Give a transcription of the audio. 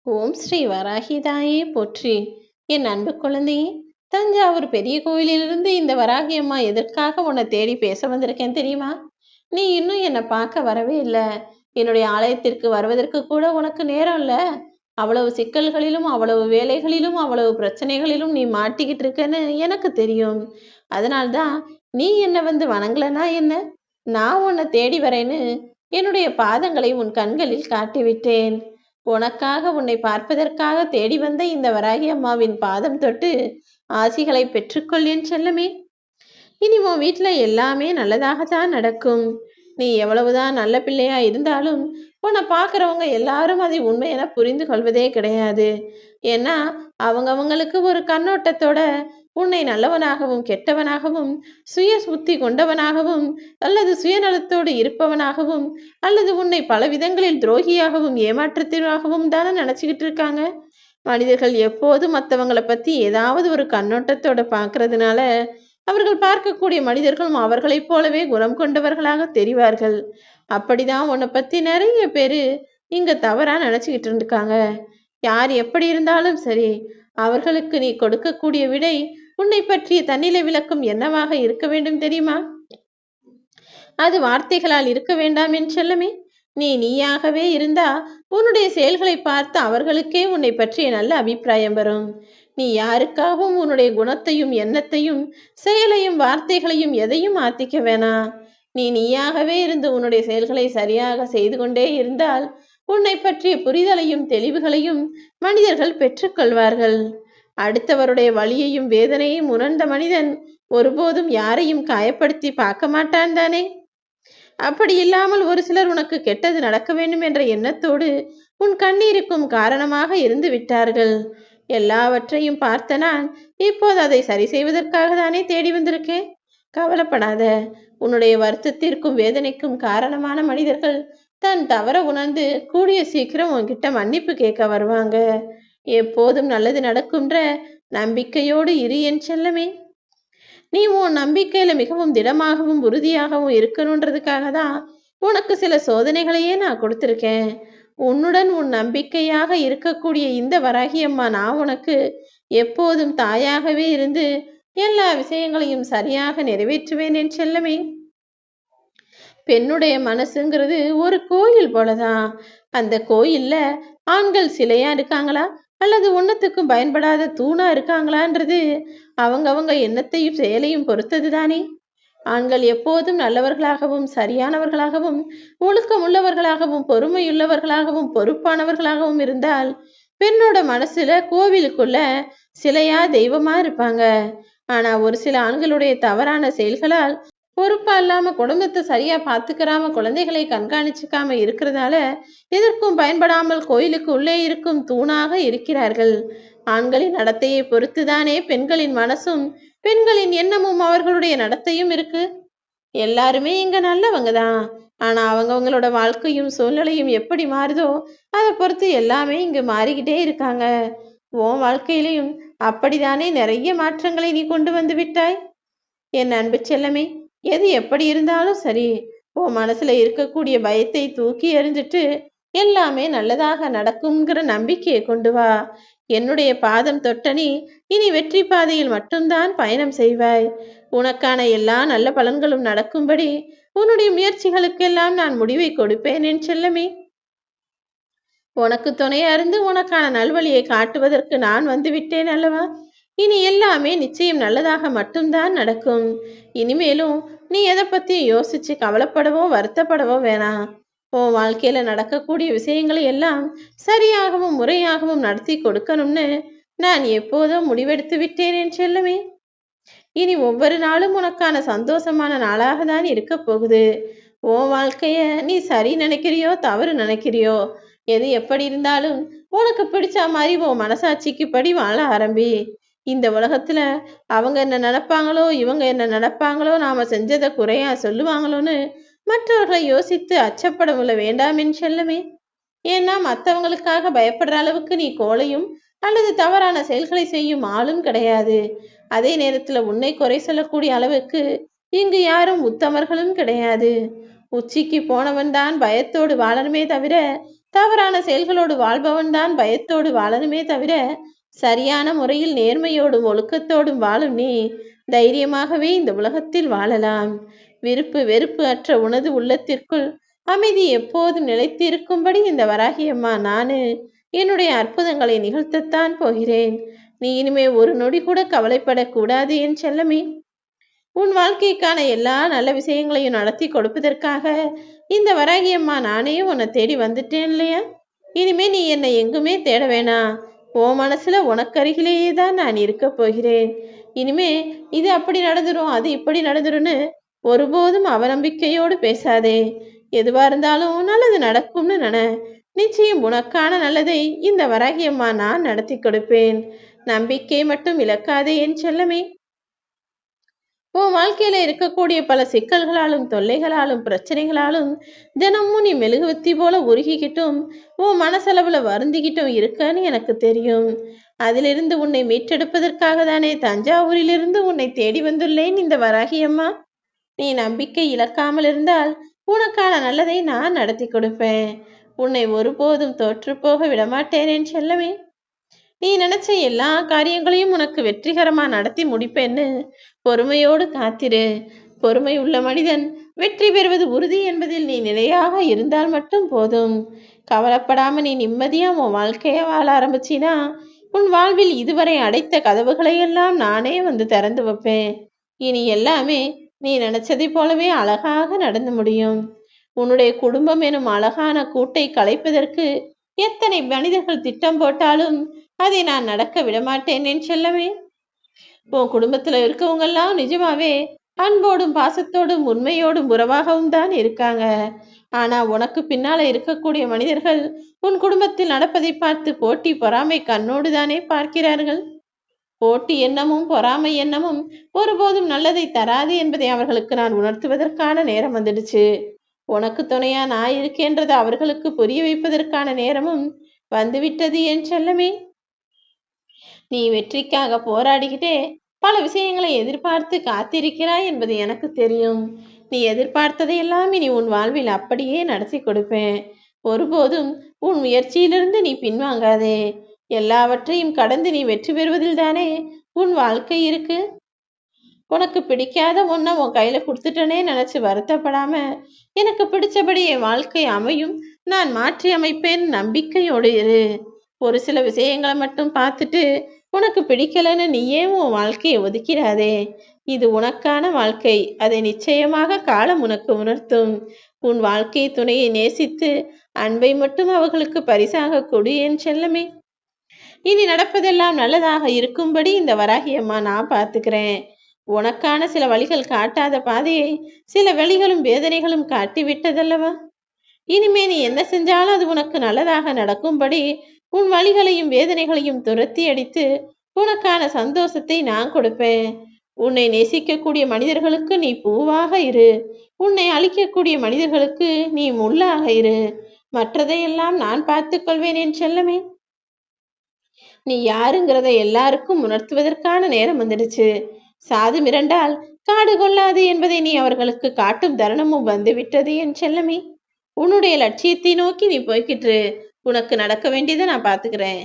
ஓம் ஸ்ரீ வராகிதாயே போற்றி. என் அன்பு குழந்தையே, தஞ்சாவூர் பெரிய கோயிலிலிருந்து இந்த வராகி அம்மா எதற்காக உன்னை தேடி பேச வந்திருக்கேன் தெரியுமா? நீ இன்னும் என்னை பார்க்க வரவே இல்லை. என்னுடைய ஆலயத்திற்கு வருவதற்கு கூட உனக்கு நேரம் இல்லை. அவ்வளவு சிக்கல்களிலும் அவ்வளவு வேலைகளிலும் அவ்வளவு பிரச்சனைகளிலும் நீ மாட்டிக்கிட்டு இருக்கன்னு எனக்கு தெரியும். அதனால்தான் நீ என்னை வந்து வணங்கலனா என்ன, நான் உன்னை தேடி வரேன்னு என்னுடைய பாதங்களை உன் கண்களில் காட்டிவிட்டேன். உனக்காக உன்னை பார்ப்பதற்காக தேடி வந்த இந்த வராகி அம்மாவின் பாதம் தொட்டு ஆசிகளை பெற்றுக்கொள் என் செல்லமே. இனி உன் வீட்டுல எல்லாமே நல்லதாகத்தான் நடக்கும். நீ எவ்வளவுதான் நல்ல பிள்ளையா இருந்தாலும் உன்னை பார்க்குறவங்க எல்லாரும் அதை உண்மையென புரிந்து கொள்வதே கிடையாது. ஏன்னா அவங்கவங்களுக்கு ஒரு கண்ணோட்டத்தோட உன்னை நல்லவனாகவும் கெட்டவனாகவும் சுய புத்தி கொண்டவனாகவும் அல்லது சுயநலத்தோடு இருப்பவனாகவும் அல்லது உன்னை பல விதங்களில் துரோகியாகவும் ஏமாற்றத்தினாகவும் தானே நினச்சிக்கிட்டு இருக்காங்க. மனிதர்கள் எப்போதும் மற்றவங்களை பற்றி ஏதாவது ஒரு கண்ணோட்டத்தோட பார்க்கறதுனால அவர்கள் பார்க்கக்கூடிய மனிதர்களும் அவர்களைப் போலவே குணம் கொண்டவர்களாக தெரிவார்கள். அப்படிதான் உன்னை பற்றி நிறைய பேர் இங்கே தவறாக நினச்சிக்கிட்டு இருக்காங்க. யார் எப்படி இருந்தாலும் சரி, அவர்களுக்கு நீ கொடுக்கக்கூடிய விடை உன்னை பற்றிய தன்னிலை விளக்கம் என்னவாக இருக்க வேண்டும் தெரியுமா? அது வார்த்தைகளால் இருக்க வேண்டாம் என் செல்லமே. நீ நீயாகவே இருந்தா உன்னுடைய செயல்களை பார்த்து அவர்களுக்கே உன்னை பற்றிய நல்ல அபிப்பிராயம் வரும். நீ யாருக்காகவும் உன்னுடைய குணத்தையும் எண்ணத்தையும் செயலையும் வார்த்தைகளையும் எதையும் மாத்திக்க வேணாம். நீ நீயாகவே இருந்து உன்னுடைய செயல்களை சரியாக செய்து கொண்டே இருந்தால் உன்னை பற்றிய புரிதலையும் தெளிவுகளையும் மனிதர்கள் பெற்றுக்கொள்வார்கள். அடுத்தவருடைய வலியையும் வேதனையும் உணர்ந்த மனிதன் ஒருபோதும் யாரையும் காயப்படுத்தி பார்க்க மாட்டான் தானே. அப்படி இல்லாமல் ஒரு சிலர் உனக்கு கெட்டது நடக்க வேண்டும் என்ற எண்ணத்தோடு உன் கண்ணீருக்கும் காரணமாக இருந்து விட்டார்கள். எல்லாவற்றையும் பார்த்த நான் இப்போது அதை சரி செய்வதற்காக தானே தேடி வந்திருக்கேன். கவலைப்படாத. உன்னுடைய வருத்தத்திற்கும் வேதனைக்கும் காரணமான மனிதர்கள் தன் தவற உணர்ந்து கூடிய சீக்கிரம் உன்கிட்ட மன்னிப்பு கேட்க வருவாங்க. எப்போதும் நல்லது நடக்கும்ன்ற நம்பிக்கையோடு இரு என் செல்லமே. நீ உன் நம்பிக்கையில மிகவும் திடமாகவும் உறுதியாகவும் இருக்கணுன்றதுக்காக தான் உனக்கு சில சோதனைகளையே நான் கொடுத்துருக்கேன். உன்னுடன் உன் நம்பிக்கையாக இருக்கக்கூடிய இந்த வராகி அம்மா நான் உனக்கு எப்போதும் தாயாகவே இருந்து எல்லா விஷயங்களையும் சரியாக நிறைவேற்றுவேன் என் செல்லமே. பெண்ணுடைய மனசுங்கிறது ஒரு கோயில் போலதான். அந்த கோயில்ல ஆண்கள் சிலையா இருக்காங்களா அல்லது ஒன்னத்துக்கும் பயன்படாத தூணா இருக்காங்களான்றது அவங்கவங்க எண்ணத்தையும் செயலையும் பொறுத்தது தானே. ஆண்கள் எப்போதும் நல்லவர்களாகவும் சரியானவர்களாகவும் ஒழுக்கமுள்ளவர்களாகவும் பொறுமையுள்ளவர்களாகவும் பொறுப்பானவர்களாகவும் இருந்தால் பெண்ணோட மனசுல கோவிலுக்குள்ள சிலையா தெய்வமா இருப்பாங்க. ஆனா ஒரு சில ஆண்களுடைய தவறான செயல்களால் பொறுப்பா இல்லாம குடும்பத்தை சரியா பாத்துக்கிறாம குழந்தைகளை கண்காணிச்சுக்காம இருக்கிறதால எதற்கும் பயன்படாமல் கோயிலுக்கு உள்ளே இருக்கும் தூணாக இருக்கிறார்கள். ஆண்களின் நடத்தையை பொறுத்துதானே பெண்களின் மனசும் பெண்களின் எண்ணமும் அவர்களுடைய நடத்தையும் இருக்கு. எல்லாருமே இங்க நல்லவங்க தான். ஆனா அவங்கவங்களோட வாழ்க்கையும் சூழ்நிலையும் எப்படி மாறுதோ அதை பொறுத்து எல்லாமே இங்கு மாறிக்கிட்டே இருக்காங்க. உன் வாழ்க்கையிலையும் அப்படித்தானே நிறைய மாற்றங்களை நீ கொண்டு வந்து விட்டாய் என் அன்பு செல்லமே. எது எப்படி இருந்தாலும் சரி, உன் மனசுல இருக்கக்கூடிய பயத்தை தூக்கி எறிஞ்சிட்டு எல்லாமே நல்லதாக நடக்கும்ங்கிற நம்பிக்கையை கொண்டு வா. என்னுடைய பாதம் தொட்ட நீ இனி வெற்றி பாதையில் மட்டும்தான் பயணம் செய்வாய். உனக்கான எல்லா நல்ல பலன்களும் நடக்கும்படி உன்னுடைய முயற்சிகளுக்கெல்லாம் நான் முடிவை கொடுப்பேன் என் செல்லமே. உனக்கு துணையா இருந்து உனக்கான நல்வழியை காட்டுவதற்கு நான் வந்து விட்டேன் அல்லவா. இனி எல்லாமே நிச்சயம் நல்லதாக மட்டும்தான் நடக்கும். இனிமேலும் நீ எதை பத்தி யோசிச்சு கவலைப்படவோ வருத்தப்படவோ வேணாம். உன் வாழ்க்கையில நடக்கக்கூடிய விஷயங்களை எல்லாம் சரியாகவும் முறையாகவும் நடத்தி கொடுக்கணும்னு நான் எப்போதும் முடிவெடுத்து விட்டேன் என் செல்லமே. இனி ஒவ்வொரு நாளும் உனக்கான சந்தோஷமான நாளாக தான் இருக்க போகுது. உன் வாழ்க்கைய நீ சரி நினைக்கிறியோ தவறு நினைக்கிறியோ எது எப்படி இருந்தாலும் உனக்கு பிடிச்ச மாதிரி உன் மனசாட்சிக்கு படி வாழ ஆரம்பி. இந்த உலகத்துல அவங்க என்ன நினைப்பாங்களோ இவங்க என்ன நினைப்பாங்களோ நாம செஞ்சதை குறையா சொல்லுவாங்களோன்னு மற்றவர்களை யோசித்து அச்சப்படவுள்ள வேண்டாம் என் செல்லமே. ஏன்னா மற்றவங்களுக்காக பயப்படுற அளவுக்கு நீ கோழையும் அல்லது தவறான செயல்களை செய்யும் ஆளும் கிடையாது. அதே நேரத்துல உன்னை குறை சொல்லக்கூடிய அளவுக்கு இங்கு யாரும் உத்தமர்களும் கிடையாது. உச்சிக்கு போனவன் தான் பயத்தோடு வாழணுமே தவிர தவறான செயல்களோடு வாழ்பவன் தான் பயத்தோடு வாழணுமே தவிர, சரியான முறையில் நேர்மையோடும் ஒழுக்கத்தோடும் வாழும் நீ தைரியமாகவே இந்த உலகத்தில் வாழலாம். விருப்பு வெறுப்பு அற்ற உனது உள்ளத்திற்குள் அமைதி எப்போதும் நிலைத்திருக்கும்படி இந்த வராகியம்மா நானு என்னுடைய அற்புதங்களை நிகழ்த்தத்தான் போகிறேன். நீ இனிமே ஒரு நொடி கூட கவலைப்படக்கூடாது என் செல்லமே. உன் வாழ்க்கைக்கான எல்லா நல்ல விஷயங்களையும் நடத்தி கொடுப்பதற்காக இந்த வராகியம்மா நானே உன்னை தேடி வந்துட்டேன் இல்லையா? இனிமே நீ என்னை எங்குமே தேட வேணாம். உன் மனசுல உனக்கருகிலேயே தான் நான் இருக்க போகிறேன். இனிமே இது அப்படி நடந்துரும், அது இப்படி நடந்துரும்னு ஒருபோதும் அவநம்பிக்கையோடு பேசாதே. எதுவா இருந்தாலும் நல்லது நடக்கும்னு நினை. நிச்சயம் உனக்கான நல்லதை இந்த வராகியம்மா நான் நடத்தி கொடுப்பேன். நம்பிக்கை மட்டும் இழக்காதே என் செல்லமே. உன் வாழ்க்கையில இருக்கக்கூடிய பல சிக்கல்களாலும் தொல்லைகளாலும் பிரச்சனைகளாலும் தினமும் நீ மெழுகுவத்தி போல உருகிக்கிட்டும் உன் மனசளவுல வருந்திக்கிட்டும் இருக்கன்னு எனக்கு தெரியும். அதிலிருந்து உன்னை மீட்டெடுப்பதற்காக தானே தஞ்சாவூரிலிருந்து உன்னை தேடி வந்துள்ளேன் இந்த வராகியம்மா. நீ நம்பிக்கை இழக்காமல் இருந்தால் உனக்கான நல்லதை நான் நடத்தி கொடுப்பேன். உன்னை ஒருபோதும் தோற்று போக விடமாட்டேனேன் செல்லமே. நீ நினைச்ச எல்லா காரியங்களையும் உனக்கு வெற்றிகரமா நடத்தி முடிப்பேன்னு பொறுமையோடு காத்திரு. பொறுமை உள்ள மனிதன் வெற்றி பெறுவது உறுதி என்பதில் நீ நிலையாக இருந்தால் மட்டும் போதும். கவலைப்படாம நீ நிம்மதியா உன் வாழ்க்கைய வாழ ஆரம்பிச்சினா உன் வாழ்வில் இதுவரை அடைத்த கதவுகளை எல்லாம் நானே வந்து திறந்து வைப்பேன். இனி எல்லாமே நீ நினைச்சதை போலவே அழகாக நடந்து முடியும். உன்னுடைய குடும்பம் எனும் அழகான கூட்டை கலைப்பதற்கு எத்தனை மனிதர்கள் திட்டம் போட்டாலும் அதை நான் நடக்க விடமாட்டேன் என் செல்லமே. உன் குடும்பத்துல இருக்கவங்க எல்லாம் நிஜமாவே அன்போடும் பாசத்தோடும் உண்மையோடும் உறவாகவும் தான் இருக்காங்க. ஆனா உனக்கு பின்னால இருக்கக்கூடிய மனிதர்கள் உன் குடும்பத்தில் நடப்பதை பார்த்து போட்டி பொறாமை கண்ணோடு தானே பார்க்கிறார்கள். போட்டி எண்ணமும் பொறாமை எண்ணமும் ஒருபோதும் நல்லதை தராது என்பதை அவர்களுக்கு நான் உணர்த்துவதற்கான நேரம் வந்துடுச்சு. உனக்கு துணையா நான் இருக்கேன்றதை அவர்களுக்கு புரிய வைப்பதற்கான நேரமும் வந்துவிட்டது என் செல்லமே. நீ வெற்றிக்காக போராடிக்கிட்டே பல விஷயங்களை எதிர்பார்த்து காத்திருக்கிறாய் என்பது எனக்கு தெரியும். நீ எதிர்பார்த்ததையெல்லாம் இனி உன் வாழ்வில் அப்படியே நடத்தி கொடுப்பேன். ஒருபோதும் உன் முயற்சியிலிருந்து நீ பின்வாங்காதே. எல்லாவற்றையும் கடந்து நீ வெற்றி பெறுவதில் தானே உன் வாழ்க்கை இருக்கு. உனக்கு பிடிக்காத ஒன்றை உன் கையில கொடுத்துட்டனே நினைச்சு வருத்தப்படாம எனக்கு பிடிச்சபடி என் வாழ்க்கை அமையும், நான் மாற்றி அமைப்பேன் நம்பிக்கையோடு இரு. ஒரு சில விஷயங்களை மட்டும் பார்த்துட்டு உனக்கு பிடிக்கலன்னு நீயே உன் வாழ்க்கையை ஒதுக்கிடாதே. இது உனக்கான வாழ்க்கை, அதை நிச்சயமாக காலம் உனக்கு உணர்த்தும். உன் வாழ்க்கை துணையை நேசித்து அன்பை மட்டும் அவர்களுக்கு பரிசாக கொடு என் செல்லமே. இனி நடப்பதெல்லாம் நல்லதாக இருக்கும்படி இந்த வராகியம்மா நான் பார்த்துக்கிறேன். உனக்கான சில வழிகள் காட்டாத பாதையை சில வழிகளும் வேதனைகளும் காட்டிவிட்டதல்லவா? இனிமே நீ என்ன செஞ்சாலும் அது உனக்கு நல்லதாக நடக்கும்படி உன் வழிகளையும் வேதனைகளையும் துரத்தி அடித்து உனக்கான சந்தோஷத்தை நான் கொடுப்பேன். உன்னை நேசிக்கக்கூடிய மனிதர்களுக்கு நீ பூவாக இரு. உன்னை அழிக்கக்கூடிய மனிதர்களுக்கு நீ முள்ளாக இரு. மற்றதையெல்லாம் நான் பார்த்துக் கொள்வேன் என் செல்லமே. நீ யாருங்கிறத எல்லாருக்கும் உணர்த்துவதற்கான நேரம் வந்துடுச்சு. சாது மிரண்டால் காடு கொள்ளாது என்பதை நீ அவர்களுக்கு காட்டும் தருணமும் வந்துவிட்டது என் செல்லமே. உன்னுடைய லட்சியத்தை நோக்கி நீ போய்கிட்டு உனக்கு நடக்க வேண்டியதை நான் பார்த்துக்கிறேன்.